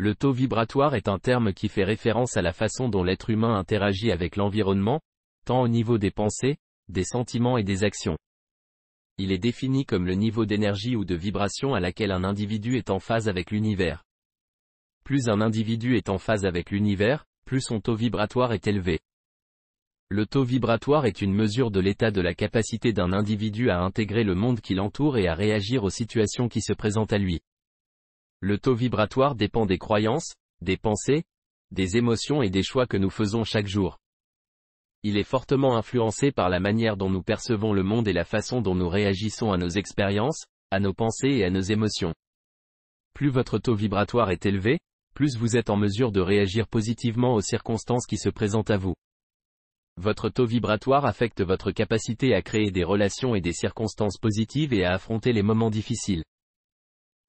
Le taux vibratoire est un terme qui fait référence à la façon dont l'être humain interagit avec l'environnement, tant au niveau des pensées, des sentiments et des actions. Il est défini comme le niveau d'énergie ou de vibration à laquelle un individu est en phase avec l'univers. Plus un individu est en phase avec l'univers, plus son taux vibratoire est élevé. Le taux vibratoire est une mesure de l'état de la capacité d'un individu à intégrer le monde qui l'entoure et à réagir aux situations qui se présentent à lui. Le taux vibratoire dépend des croyances, des pensées, des émotions et des choix que nous faisons chaque jour. Il est fortement influencé par la manière dont nous percevons le monde et la façon dont nous réagissons à nos expériences, à nos pensées et à nos émotions. Plus votre taux vibratoire est élevé, plus vous êtes en mesure de réagir positivement aux circonstances qui se présentent à vous. Votre taux vibratoire affecte votre capacité à créer des relations et des circonstances positives et à affronter les moments difficiles.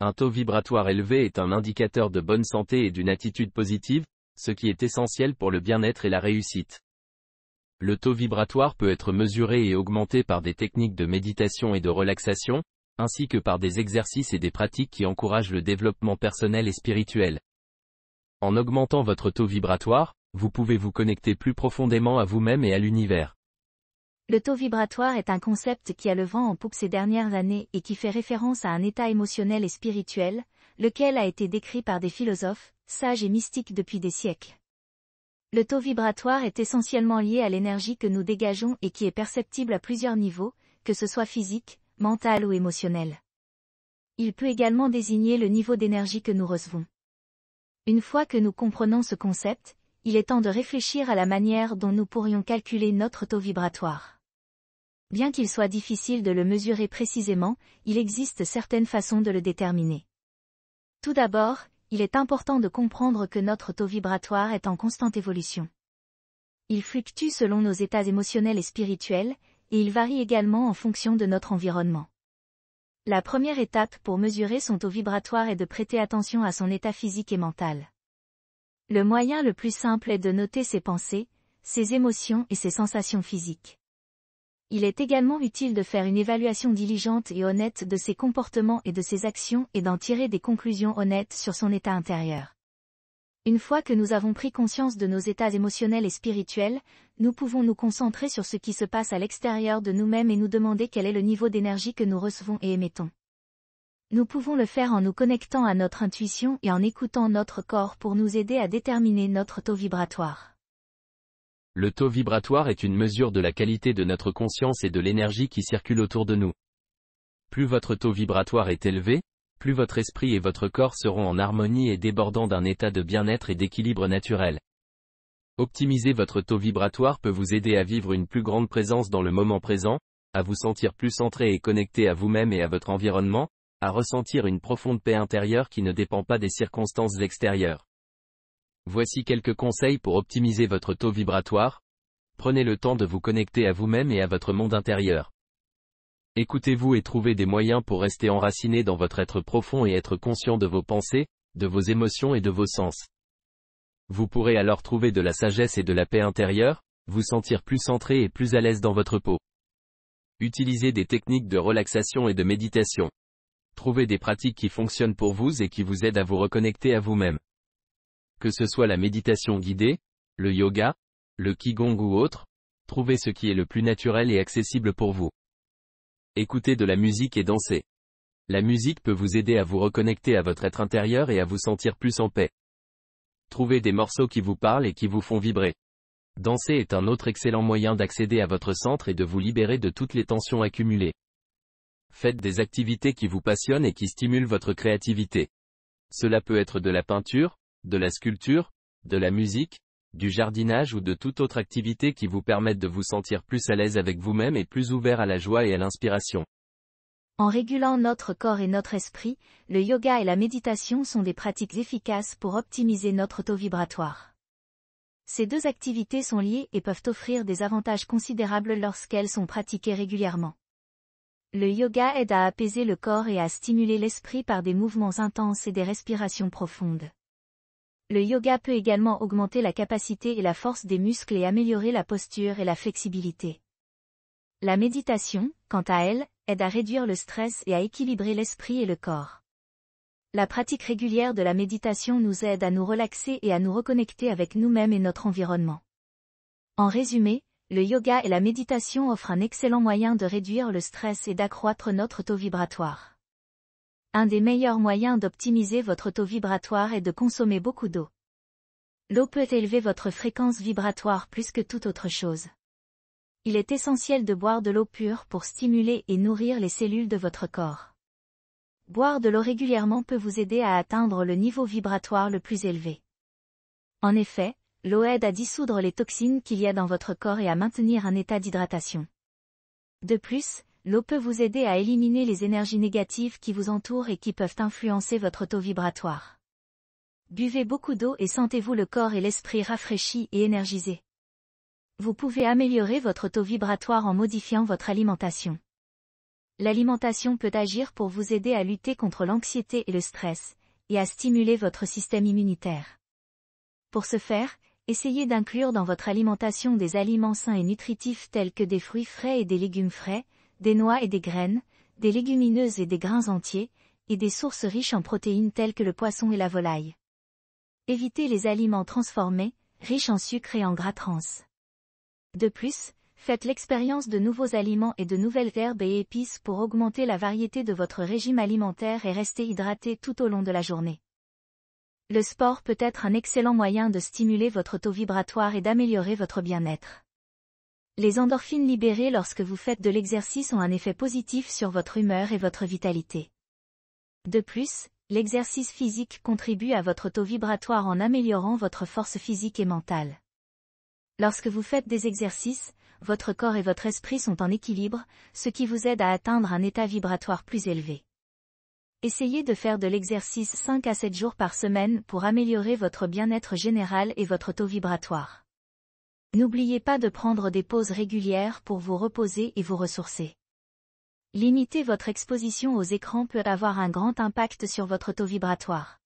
Un taux vibratoire élevé est un indicateur de bonne santé et d'une attitude positive, ce qui est essentiel pour le bien-être et la réussite. Le taux vibratoire peut être mesuré et augmenté par des techniques de méditation et de relaxation, ainsi que par des exercices et des pratiques qui encouragent le développement personnel et spirituel. En augmentant votre taux vibratoire, vous pouvez vous connecter plus profondément à vous-même et à l'univers. Le taux vibratoire est un concept qui a le vent en poupe ces dernières années et qui fait référence à un état émotionnel et spirituel, lequel a été décrit par des philosophes, sages et mystiques depuis des siècles. Le taux vibratoire est essentiellement lié à l'énergie que nous dégageons et qui est perceptible à plusieurs niveaux, que ce soit physique, mental ou émotionnel. Il peut également désigner le niveau d'énergie que nous recevons. Une fois que nous comprenons ce concept, il est temps de réfléchir à la manière dont nous pourrions calculer notre taux vibratoire. Bien qu'il soit difficile de le mesurer précisément, il existe certaines façons de le déterminer. Tout d'abord, il est important de comprendre que notre taux vibratoire est en constante évolution. Il fluctue selon nos états émotionnels et spirituels, et il varie également en fonction de notre environnement. La première étape pour mesurer son taux vibratoire est de prêter attention à son état physique et mental. Le moyen le plus simple est de noter ses pensées, ses émotions et ses sensations physiques. Il est également utile de faire une évaluation diligente et honnête de ses comportements et de ses actions et d'en tirer des conclusions honnêtes sur son état intérieur. Une fois que nous avons pris conscience de nos états émotionnels et spirituels, nous pouvons nous concentrer sur ce qui se passe à l'extérieur de nous-mêmes et nous demander quel est le niveau d'énergie que nous recevons et émettons. Nous pouvons le faire en nous connectant à notre intuition et en écoutant notre corps pour nous aider à déterminer notre taux vibratoire. Le taux vibratoire est une mesure de la qualité de notre conscience et de l'énergie qui circule autour de nous. Plus votre taux vibratoire est élevé, plus votre esprit et votre corps seront en harmonie et débordant d'un état de bien-être et d'équilibre naturel. Optimiser votre taux vibratoire peut vous aider à vivre une plus grande présence dans le moment présent, à vous sentir plus centré et connecté à vous-même et à votre environnement, à ressentir une profonde paix intérieure qui ne dépend pas des circonstances extérieures. Voici quelques conseils pour optimiser votre taux vibratoire. Prenez le temps de vous connecter à vous-même et à votre monde intérieur. Écoutez-vous et trouvez des moyens pour rester enraciné dans votre être profond et être conscient de vos pensées, de vos émotions et de vos sens. Vous pourrez alors trouver de la sagesse et de la paix intérieure, vous sentir plus centré et plus à l'aise dans votre peau. Utilisez des techniques de relaxation et de méditation. Trouvez des pratiques qui fonctionnent pour vous et qui vous aident à vous reconnecter à vous-même. Que ce soit la méditation guidée, le yoga, le qigong ou autre, trouvez ce qui est le plus naturel et accessible pour vous. Écoutez de la musique et dansez. La musique peut vous aider à vous reconnecter à votre être intérieur et à vous sentir plus en paix. Trouvez des morceaux qui vous parlent et qui vous font vibrer. Danser est un autre excellent moyen d'accéder à votre centre et de vous libérer de toutes les tensions accumulées. Faites des activités qui vous passionnent et qui stimulent votre créativité. Cela peut être de la peinture, de la sculpture, de la musique, du jardinage ou de toute autre activité qui vous permette de vous sentir plus à l'aise avec vous-même et plus ouvert à la joie et à l'inspiration. En régulant notre corps et notre esprit, le yoga et la méditation sont des pratiques efficaces pour optimiser notre taux vibratoire. Ces deux activités sont liées et peuvent offrir des avantages considérables lorsqu'elles sont pratiquées régulièrement. Le yoga aide à apaiser le corps et à stimuler l'esprit par des mouvements intenses et des respirations profondes. Le yoga peut également augmenter la capacité et la force des muscles et améliorer la posture et la flexibilité. La méditation, quant à elle, aide à réduire le stress et à équilibrer l'esprit et le corps. La pratique régulière de la méditation nous aide à nous relaxer et à nous reconnecter avec nous-mêmes et notre environnement. En résumé, le yoga et la méditation offrent un excellent moyen de réduire le stress et d'accroître notre taux vibratoire. Un des meilleurs moyens d'optimiser votre taux vibratoire est de consommer beaucoup d'eau. L'eau peut élever votre fréquence vibratoire plus que toute autre chose. Il est essentiel de boire de l'eau pure pour stimuler et nourrir les cellules de votre corps. Boire de l'eau régulièrement peut vous aider à atteindre le niveau vibratoire le plus élevé. En effet, l'eau aide à dissoudre les toxines qu'il y a dans votre corps et à maintenir un état d'hydratation. De plus, l'eau peut vous aider à éliminer les énergies négatives qui vous entourent et qui peuvent influencer votre taux vibratoire. Buvez beaucoup d'eau et sentez-vous le corps et l'esprit rafraîchis et énergisés. Vous pouvez améliorer votre taux vibratoire en modifiant votre alimentation. L'alimentation peut agir pour vous aider à lutter contre l'anxiété et le stress, et à stimuler votre système immunitaire. Pour ce faire, essayez d'inclure dans votre alimentation des aliments sains et nutritifs tels que des fruits frais et des légumes frais, des noix et des graines, des légumineuses et des grains entiers, et des sources riches en protéines telles que le poisson et la volaille. Évitez les aliments transformés, riches en sucre et en gras trans. De plus, faites l'expérience de nouveaux aliments et de nouvelles herbes et épices pour augmenter la variété de votre régime alimentaire et rester hydraté tout au long de la journée. Le sport peut être un excellent moyen de stimuler votre taux vibratoire et d'améliorer votre bien-être. Les endorphines libérées lorsque vous faites de l'exercice ont un effet positif sur votre humeur et votre vitalité. De plus, l'exercice physique contribue à votre taux vibratoire en améliorant votre force physique et mentale. Lorsque vous faites des exercices, votre corps et votre esprit sont en équilibre, ce qui vous aide à atteindre un état vibratoire plus élevé. Essayez de faire de l'exercice 5 à 7 jours par semaine pour améliorer votre bien-être général et votre taux vibratoire. N'oubliez pas de prendre des pauses régulières pour vous reposer et vous ressourcer. Limiter votre exposition aux écrans peut avoir un grand impact sur votre taux vibratoire.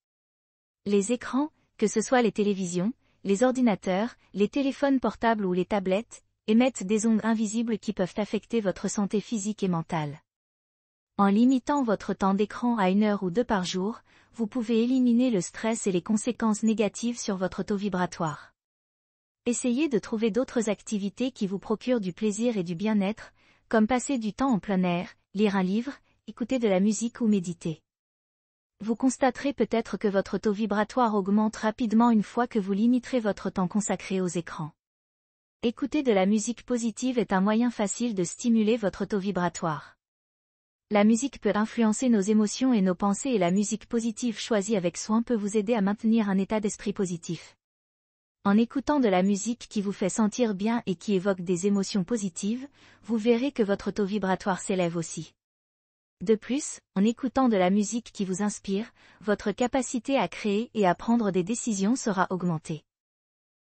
Les écrans, que ce soit les télévisions, les ordinateurs, les téléphones portables ou les tablettes, émettent des ondes invisibles qui peuvent affecter votre santé physique et mentale. En limitant votre temps d'écran à 1 heure ou 2 par jour, vous pouvez éliminer le stress et les conséquences négatives sur votre taux vibratoire. Essayez de trouver d'autres activités qui vous procurent du plaisir et du bien-être, comme passer du temps en plein air, lire un livre, écouter de la musique ou méditer. Vous constaterez peut-être que votre taux vibratoire augmente rapidement une fois que vous limiterez votre temps consacré aux écrans. Écouter de la musique positive est un moyen facile de stimuler votre taux vibratoire. La musique peut influencer nos émotions et nos pensées et la musique positive choisie avec soin peut vous aider à maintenir un état d'esprit positif. En écoutant de la musique qui vous fait sentir bien et qui évoque des émotions positives, vous verrez que votre taux vibratoire s'élève aussi. De plus, en écoutant de la musique qui vous inspire, votre capacité à créer et à prendre des décisions sera augmentée.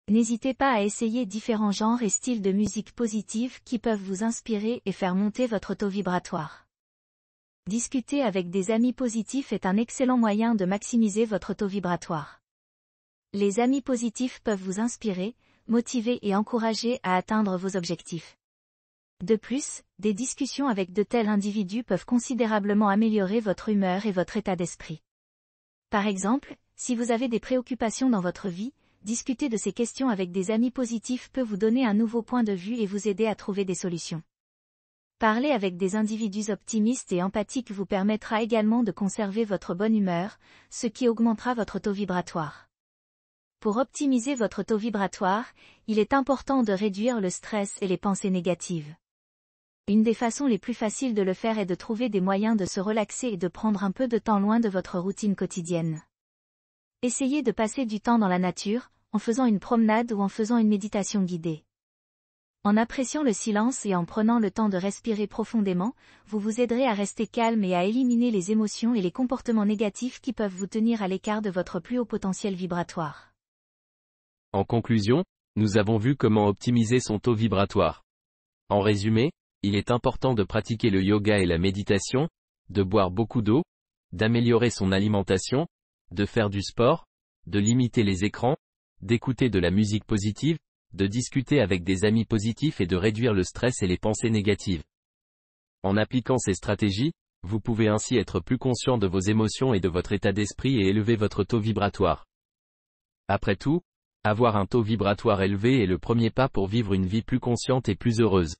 N'hésitez pas à essayer différents genres et styles de musique positive qui peuvent vous inspirer et faire monter votre taux vibratoire. Discuter avec des amis positifs est un excellent moyen de maximiser votre taux vibratoire. Les amis positifs peuvent vous inspirer, motiver et encourager à atteindre vos objectifs. De plus, des discussions avec de tels individus peuvent considérablement améliorer votre humeur et votre état d'esprit. Par exemple, si vous avez des préoccupations dans votre vie, discuter de ces questions avec des amis positifs peut vous donner un nouveau point de vue et vous aider à trouver des solutions. Parler avec des individus optimistes et empathiques vous permettra également de conserver votre bonne humeur, ce qui augmentera votre taux vibratoire. Pour optimiser votre taux vibratoire, il est important de réduire le stress et les pensées négatives. Une des façons les plus faciles de le faire est de trouver des moyens de se relaxer et de prendre un peu de temps loin de votre routine quotidienne. Essayez de passer du temps dans la nature, en faisant une promenade ou en faisant une méditation guidée. En appréciant le silence et en prenant le temps de respirer profondément, vous vous aiderez à rester calme et à éliminer les émotions et les comportements négatifs qui peuvent vous tenir à l'écart de votre plus haut potentiel vibratoire. En conclusion, nous avons vu comment optimiser son taux vibratoire. En résumé, il est important de pratiquer le yoga et la méditation, de boire beaucoup d'eau, d'améliorer son alimentation, de faire du sport, de limiter les écrans, d'écouter de la musique positive, de discuter avec des amis positifs et de réduire le stress et les pensées négatives. En appliquant ces stratégies, Vous pouvez ainsi être plus conscient de vos émotions et de votre état d'esprit et élever votre taux vibratoire. Après tout, avoir un taux vibratoire élevé est le premier pas pour vivre une vie plus consciente et plus heureuse.